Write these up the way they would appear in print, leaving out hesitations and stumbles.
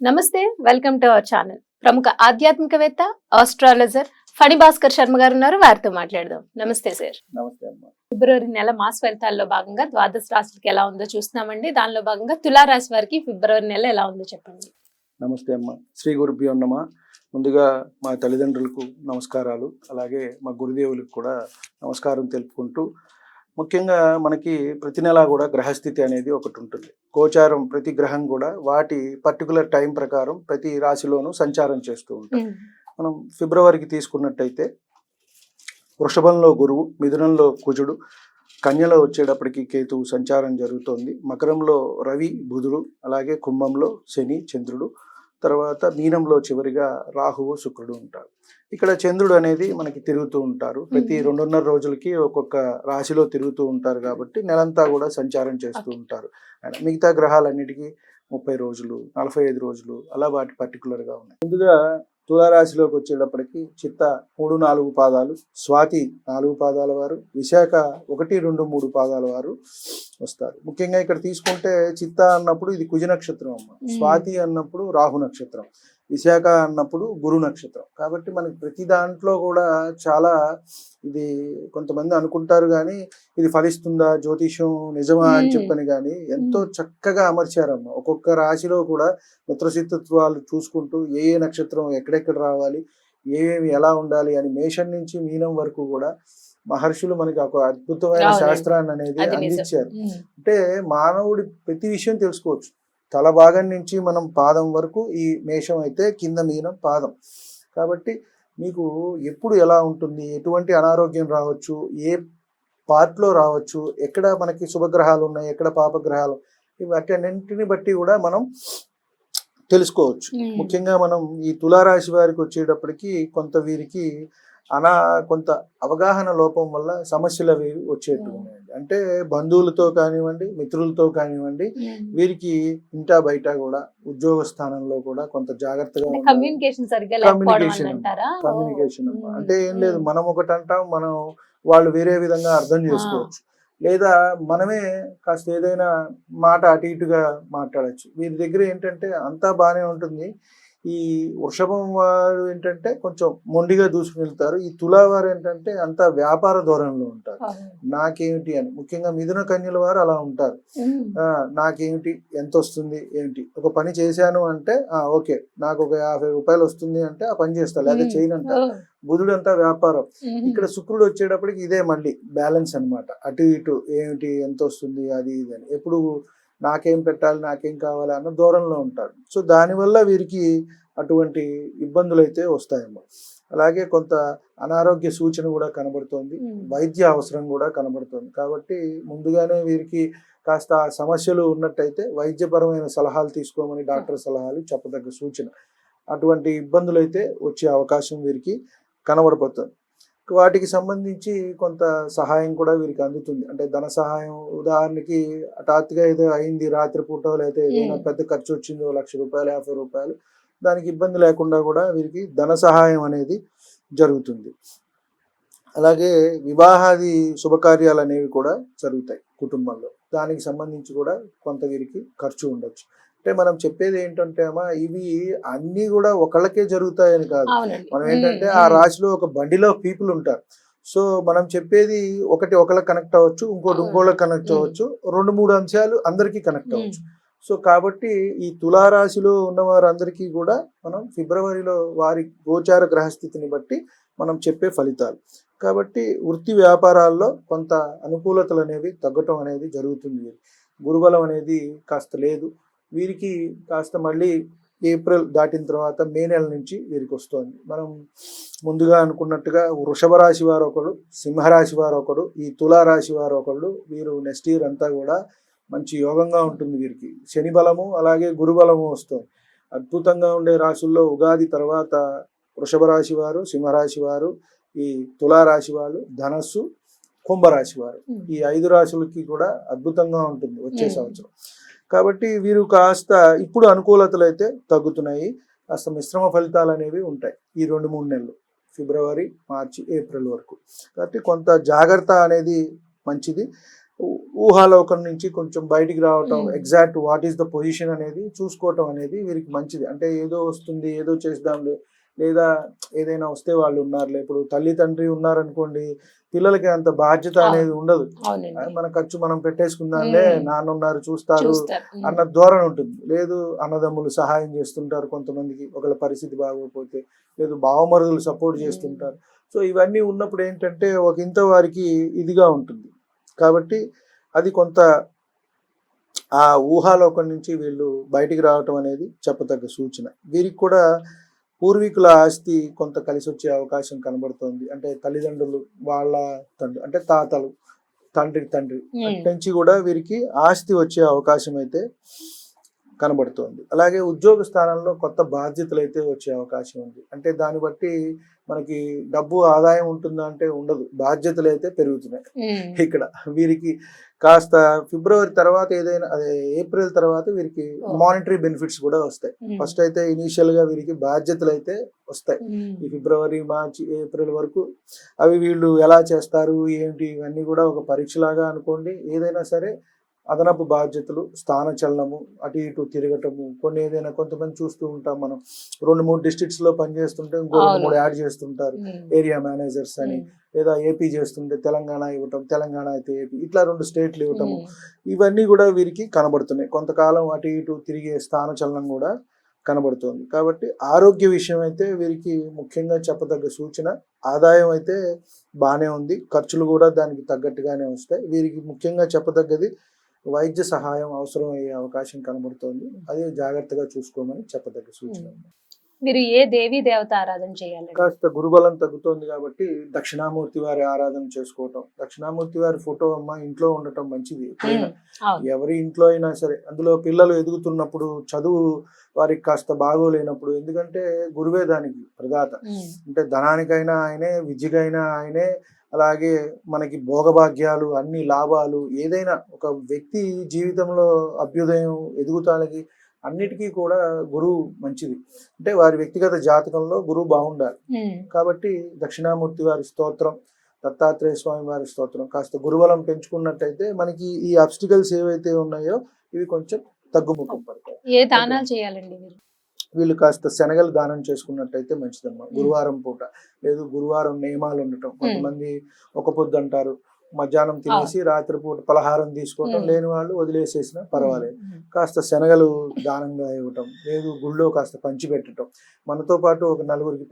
నమస్తే, welcome to our channel. ప్రముఖ ఆధ్యాత్మికవేత్త, ఆస్ట్రాలజర్ ఫణి భాస్కర్ శర్మ గారు ఉన్నారు. వారితో మాట్లాడదాం. నమస్తే సార్. నమస్తే అమ్మా. ఫిబ్రవరి నెల మాస ఫలితాల్లో భాగంగా ద్వాదశ రాశులకి ఎలా ఉందో చూస్తున్నామండి. దానిలో భాగంగా తులారాశి వారికి ఫిబ్రవరి నెల ఎలా ఉందో చెప్పండి. నమస్తే అమ్మా. శ్రీ గురుభ్యో నమః. ముందుగా మా తల్లిదండ్రులకు నమస్కారాలు, అలాగే మా గురుదేవులకు కూడా నమస్కారం తెలుపుకుంటూ, ముఖ్యంగా మనకి ప్రతి నెలా కూడా గ్రహస్థితి అనేది ఒకటి ఉంటుంది. గోచారం ప్రతి గ్రహం కూడా వాటి పర్టికులర్ టైం ప్రకారం ప్రతి రాశిలోనూ సంచారం చేస్తూ ఉంటాం. మనం ఫిబ్రవరికి తీసుకున్నట్టయితే వృషభంలో గురువు, మిథునంలో కుజుడు, కన్యలో వచ్చేటప్పటికి కేతువు సంచారం జరుగుతోంది. మకరంలో రవి, బుధుడు, అలాగే కుంభంలో శని, చంద్రుడు, తర్వాత మీనంలో చివరిగా రాహువు, శుక్రుడు ఉంటారు. ఇక్కడ చంద్రుడు అనేది మనకి తిరుగుతూ ఉంటారు. ప్రతి 2.5 రోజులకి ఒక్కొక్క రాశిలో తిరుగుతూ ఉంటారు కాబట్టి నెలంతా కూడా సంచారం చేస్తూ ఉంటారు. మిగతా గ్రహాలన్నిటికీ 30 రోజులు, 45 రోజులు అలా వాటి పర్టికులర్గా ఉన్నాయి. ముందుగా తులారాశిలోకి వచ్చేటప్పటికి చిత్త 3, 4 పాదాలు, స్వాతి 4 పాదాల వారు, విశాఖ 1, 2, 3 పాదాల వారు వస్తారు. ముఖ్యంగా ఇక్కడ తీసుకుంటే చిత్త అన్నప్పుడు ఇది కుజ నక్షత్రం అమ్మ, స్వాతి అన్నప్పుడు రాహు నక్షత్రం, విశాఖ అన్నప్పుడు గురు నక్షత్రం. కాబట్టి మనకి ప్రతి దాంట్లో కూడా చాలా ఇది కొంతమంది అనుకుంటారు కానీ ఇది ఫలిస్తుందా, జ్యోతిషం నిజమా అని చెప్పని కానీ ఎంతో చక్కగా అమర్చారమ్మ. ఒక్కొక్క రాశిలో కూడా మిత్రశిత్తుత్వాలు చూసుకుంటూ ఏ నక్షత్రం ఎక్కడెక్కడ రావాలి, ఏమేమి ఎలా ఉండాలి అని మేషం నుంచి మీనం వరకు కూడా మహర్షులు మనకి ఒక అద్భుతమైన శాస్త్రాన్ని అనేది అందించారు. అంటే మానవుడి ప్రతి విషయం తెలుసుకోవచ్చు. తల భాగం నుంచి మనం పాదం వరకు ఈ మేషం అయితే కింద మీనం పాదం. కాబట్టి మీకు ఎప్పుడు ఎలా ఉంటుంది, ఎటువంటి అనారోగ్యం రావచ్చు, ఏ పార్ట్లో రావచ్చు, ఎక్కడ మనకి శుభగ్రహాలు ఉన్నాయి, ఎక్కడ పాపగ్రహాలు, వాటన్నింటిని బట్టి కూడా మనం తెలుసుకోవచ్చు. ముఖ్యంగా మనం ఈ తులారాశి వారికి వచ్చేటప్పటికి కొంత వీరికి కొంత అవగాహన లోపం వల్ల సమస్యలు అవి వచ్చేట్టు ఉన్నాయండి. అంటే బంధువులతో కానివ్వండి, మిత్రులతో కానివ్వండి, వీరికి ఇంటా బయట కూడా ఉద్యోగ స్థానంలో కూడా కొంత జాగ్రత్తగా కమ్యూనికేషన్ అంటే ఏం లేదు, మనం ఒకటి అంటాం, మనం వాళ్ళు వేరే విధంగా అర్థం చేసుకోవచ్చు. లేదా మనమే కాస్త ఏదైనా మాట అటు ఇటుగా మాట్లాడచ్చు. వీరి దగ్గర ఏంటంటే అంతా బాగానే ఉంటుంది. ఈ వృషభం వారు ఏంటంటే కొంచెం మొండిగా దూసుకుని వెళ్తారు. ఈ తులా వారు ఏంటంటే అంతా వ్యాపార ధోరణిలో ఉంటారు. నాకేమిటి అని, ముఖ్యంగా మిథున కన్యల వారు అలా ఉంటారు. నాకేమిటి, ఎంత వస్తుంది ఏంటి, ఒక పని చేశాను అంటే ఓకే నాకు ఒక 50 రూపాయలు వస్తుంది అంటే ఆ పని చేస్తా, లేదా చేయనంటారు. బుధుడు అంతా వ్యాపారం. ఇక్కడ శుక్రుడు వచ్చేటప్పటికి ఇదే మళ్ళీ బ్యాలెన్స్ అనమాట. అటు ఇటు ఏమిటి, ఎంత వస్తుంది, అది ఇది అని ఎప్పుడు నాకేం పెట్టాలి, నాకేం కావాలి అన్న ధోరణిలో ఉంటారు. సో దానివల్ల వీరికి అటువంటి ఇబ్బందులు అయితే వస్తాయేమో. అలాగే కొంత అనారోగ్య సూచన కూడా కనబడుతోంది, వైద్య అవసరం కూడా కనబడుతుంది. కాబట్టి ముందుగానే వీరికి కాస్త సమస్యలు ఉన్నట్టయితే వైద్యపరమైన సలహాలు తీసుకోమని డాక్టర్ సలహాలు చెప్పదగ్గ సూచన. అటువంటి ఇబ్బందులు అయితే వచ్చే అవకాశం వీరికి కనబడిపోతుంది. వాటికి సంబంధించి కొంత సహాయం కూడా వీరికి అందుతుంది. అంటే ధన సహాయం, ఉదాహరణకి హఠాత్తుగా ఏదో అయింది రాత్రిపూట, లేదా ఏదైనా పెద్ద ఖర్చు వచ్చింది, 1 లక్ష రూపాయలు, 50 రూపాయలు, దానికి ఇబ్బంది లేకుండా కూడా వీరికి ధన సహాయం అనేది జరుగుతుంది. అలాగే వివాహాది శుభకార్యాలు అనేవి కూడా జరుగుతాయి కుటుంబంలో. దానికి సంబంధించి కూడా కొంత వీరికి ఖర్చు ఉండొచ్చు. అంటే మనం చెప్పేది ఏంటంటే అమ్మా, ఇవి అన్ని కూడా ఒకళ్ళకే జరుగుతాయని కాదు. మనం ఏంటంటే ఆ రాశిలో ఒక బండిలో పీపుల్ ఉంటారు. సో మనం చెప్పేది ఒకళ్ళకి కనెక్ట్ అవ్వచ్చు, ఇంకోళ్ళకి కనెక్ట్ అవ్వచ్చు, 2-3 అంశాలు అందరికీ కనెక్ట్ అవ్వచ్చు. సో కాబట్టి ఈ తులారాశిలో ఉన్న వారందరికీ కూడా మనం ఫిబ్రవరిలో వారి గోచార గ్రహస్థితిని బట్టి మనం చెప్పే ఫలితాలు. కాబట్టి వృత్తి వ్యాపారాల్లో కొంత అనుకూలతలు అనేవి తగ్గటం అనేది జరుగుతుంది. గురుబలం అనేది కాస్త లేదు వీరికి. కాస్త మళ్ళీ ఏప్రిల్ దాటిన తర్వాత మే నెల నుంచి వీరికి వస్తుంది. మనం ముందుగా అనుకున్నట్టుగా వృషభ రాశి వారు ఒకరు, సింహరాశి వారు ఒకరు, ఈ తులారాశి వారు ఒకళ్ళు. వీరు నెక్స్ట్ ఇయర్ అంతా కూడా మంచి యోగంగా ఉంటుంది వీరికి. శని బలము అలాగే గురుబలము వస్తుంది. అద్భుతంగా ఉండే రాశుల్లో ఉగాది తర్వాత వృషభ రాశి వారు, సింహరాశి వారు, ఈ తులారాశి వాళ్ళు, ధనస్సు, కుంభరాశి వారు, ఈ 5 రాశులకి కూడా అద్భుతంగా ఉంటుంది వచ్చే సంవత్సరం. కాబట్టి వీరు కాస్త ఇప్పుడు అనుకూలతలు అయితే తగ్గుతున్నాయి. కాస్త మిశ్రమ ఫలితాలు అనేవి ఉంటాయి ఈ 2-3 నెలలు, ఫిబ్రవరి, మార్చి, ఏప్రిల్ వరకు. కాబట్టి కొంత జాగ్రత్త అనేది మంచిది. ఊహాలోకం నుంచి కొంచెం బయటికి రావటం, Hmm. Exact what is the position అనేది చూసుకోవటం అనేది వీరికి మంచిది. అంటే ఏదో వస్తుంది, ఏదో చేద్దాంలే, లేదా ఏదైనా వస్తే వాళ్ళు ఉన్నారులే. ఇప్పుడు తల్లి తండ్రి ఉన్నారనుకోండి, పిల్లలకి అంత బాధ్యత అనేది ఉండదు. అవునండి. మన ఖర్చు మనం పెట్టేసుకుందాంలే, నాన్న ఉన్నారు చూస్తారు చూస్తారు. అన్న ధోరణి ఉంటుంది. లేదు, అన్నదమ్ములు సహాయం చేస్తుంటారు కొంతమందికి, ఒకళ్ళ పరిస్థితి బాగోకపోతే, లేదు బావమరుదులు సపోర్ట్ చేస్తుంటారు. సో ఇవన్నీ ఉన్నప్పుడు ఏంటంటే ఒక ఇంత వారికి ఇదిగా ఉంటుంది. కాబట్టి అది కొంత ఆ ఊహాలోకం నుంచి వీళ్ళు బయటికి రావటం అనేది చెప్పదగ్గ సూచన. వీరికి కూడా పూర్వీకుల ఆస్తి కొంత కలిసి వచ్చే అవకాశం కనబడుతోంది. అంటే తల్లిదండ్రులు వాళ్ళ తండ్రి అంటే తాతలు, తండ్రి అటు నుంచి కూడా వీరికి ఆస్తి వచ్చే అవకాశం అయితే కనబడుతోంది. అలాగే ఉద్యోగ స్థానంలో కొత్త బాధ్యతలు అయితే వచ్చే అవకాశం ఉంది. అంటే దాన్ని బట్టి మనకి డబ్బు ఆదాయం ఉంటుందా అంటే ఉండదు, బాధ్యతలు అయితే పెరుగుతున్నాయి ఇక్కడ వీరికి. కాస్త ఫిబ్రవరి తర్వాత ఏదైనా అదే ఏప్రిల్ తర్వాత వీరికి మానిటరీ బెనిఫిట్స్ కూడా వస్తాయి. ఫస్ట్ అయితే ఇనీషియల్ గా వీరికి బాధ్యతలు అయితే వస్తాయి. ఈ ఫిబ్రవరి, మార్చి, ఏప్రిల్ వరకు అవి వీళ్ళు ఎలా చేస్తారు ఏంటి ఇవన్నీ కూడా ఒక పరీక్షలాగా అనుకోండి. ఏదైనా సరే అదనపు బాధ్యతలు, స్థానచలనము, అటు ఇటు తిరగటము, కొన్ని ఏదైనా కొంతమంది చూస్తూ ఉంటాం మనం 2-3 డిస్ట్రిక్ట్స్ లో పనిచేస్తుంటే ఇంకో 2-3 యాడ్ చేస్తుంటారు, ఏరియా మేనేజర్స్ అని. లేదా ఏపీ చేస్తుంటే తెలంగాణ ఇవ్వటం, తెలంగాణ అయితే ఏపీ, ఇట్లా 2 స్టేట్లు ఇవ్వటము, ఇవన్నీ కూడా వీరికి కనబడుతున్నాయి. కొంతకాలం అటు ఇటు తిరిగే స్థానచలనం కూడా కనబడుతుంది. కాబట్టి ఆరోగ్య విషయం అయితే వీరికి ముఖ్యంగా చెప్పదగ్గ సూచన. ఆదాయం అయితే బాగానే ఉంది, ఖర్చులు కూడా దానికి తగ్గట్టుగానే వస్తాయి. వీరికి ముఖ్యంగా చెప్పదగ్గది వైద్య సహాయం అవసరం అయ్యే అవకాశం కనబడుతోంది. అదే జాగ్రత్తగా చూసుకోమని చెప్పదగ్గ సూచన. మీరు ఏ దేవీ దేవత ఆరాధన చేయాలి? కాస్త గురుబలం తగ్గుతోంది కాబట్టి దక్షిణామూర్తి వారి ఆరాధన చేసుకోవటం. దక్షిణామూర్తి వారి ఫోటో అమ్మ ఇంట్లో ఉండటం మంచిది. ఎవరి ఇంట్లో అయినా సరే, అందులో పిల్లలు ఎదుగుతున్నప్పుడు, చదువు వారికి కాస్త బాగోలేనప్పుడు, ఎందుకంటే గురువే దానికి ప్రదాత. అంటే ధనానికైనా ఆయనే, విద్యకైనా ఆయనే, అలాగే మనకి భోగభాగ్యాలు, అన్ని లాభాలు, ఏదైనా ఒక వ్యక్తి జీవితంలో అభ్యుదయం, ఎదుగుతానికి అన్నిటికీ కూడా గురువు మంచిది. అంటే వారి వ్యక్తిగత జాతకంలో గురువు బాగుండాలి. కాబట్టి దక్షిణామూర్తి వారి స్తోత్రం, దత్తాత్రేయ స్వామి వారి స్తోత్రం, కాస్త గురుబలం పెంచుకున్నట్టయితే మనకి ఈ అబ్స్టికల్స్ ఏవైతే ఉన్నాయో ఇవి కొంచెం తగ్గుముఖం పడతాయి. ఏ దానాలు చేయాలండి వీళ్ళు కాస్త శనగలు దానం చేసుకున్నట్టయితే మంచిదమ్మా. గురువారం పూట, లేదు గురువారం నియమాలు ఉండటం. కొంతమంది ఒక పొద్దు అంటారు, మధ్యాహ్నం తినేసి రాత్రిపూట పలహారం తీసుకోవటం, లేని వాళ్ళు వదిలేసేసినా పర్వాలేదు. కాస్త శనగలు దానంగా ఇవ్వటం, లేదు గుళ్ళో కాస్త పంచి పెట్టడం, మనతో పాటు ఒక నలుగురికి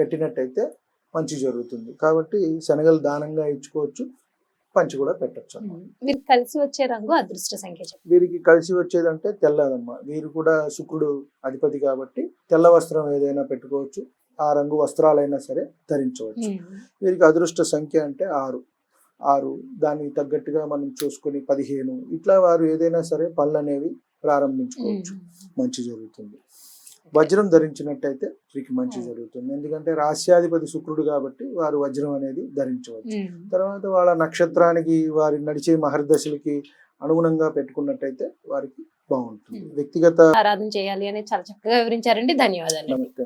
పెట్టినట్టయితే మంచి జరుగుతుంది. కాబట్టి శనగలు దానంగా ఇచ్చుకోవచ్చు, పంచి కూడా పెట్టచ్చు. వీరికి కలిసి వచ్చే రంగు, అదృష్ట సంఖ్య? వీరికి కలిసి వచ్చేదంటే తెల్లదమ్మా. వీరు కూడా శుక్రుడు అధిపతి కాబట్టి తెల్ల వస్త్రం ఏదైనా పెట్టుకోవచ్చు, ఆ రంగు వస్త్రాలైనా సరే ధరించవచ్చు. వీరికి అదృష్ట సంఖ్య అంటే 6, దానికి తగ్గట్టుగా మనం చూసుకొని 15, ఇట్లా వారు ఏదైనా సరే పనులు అనేవి ప్రారంభించుకోవచ్చు, మంచి జరుగుతుంది. వజ్రం ధరించినట్టయితే వీరికి మంచి జరుగుతుంది. ఎందుకంటే రాస్యాధిపతి శుక్రుడు కాబట్టి వారు వజ్రం అనేది ధరించవచ్చు. తర్వాత వాళ్ళ నక్షత్రానికి, వారి నడిచే మహర్దశలకి అనుగుణంగా పెట్టుకున్నట్టయితే వారికి బాగుంటుంది. వ్యక్తిగత ఆరాధన చేయాలి అనేది చాలా చక్కగా వివరించారండి. ధన్యవాదాలు. నమస్తే.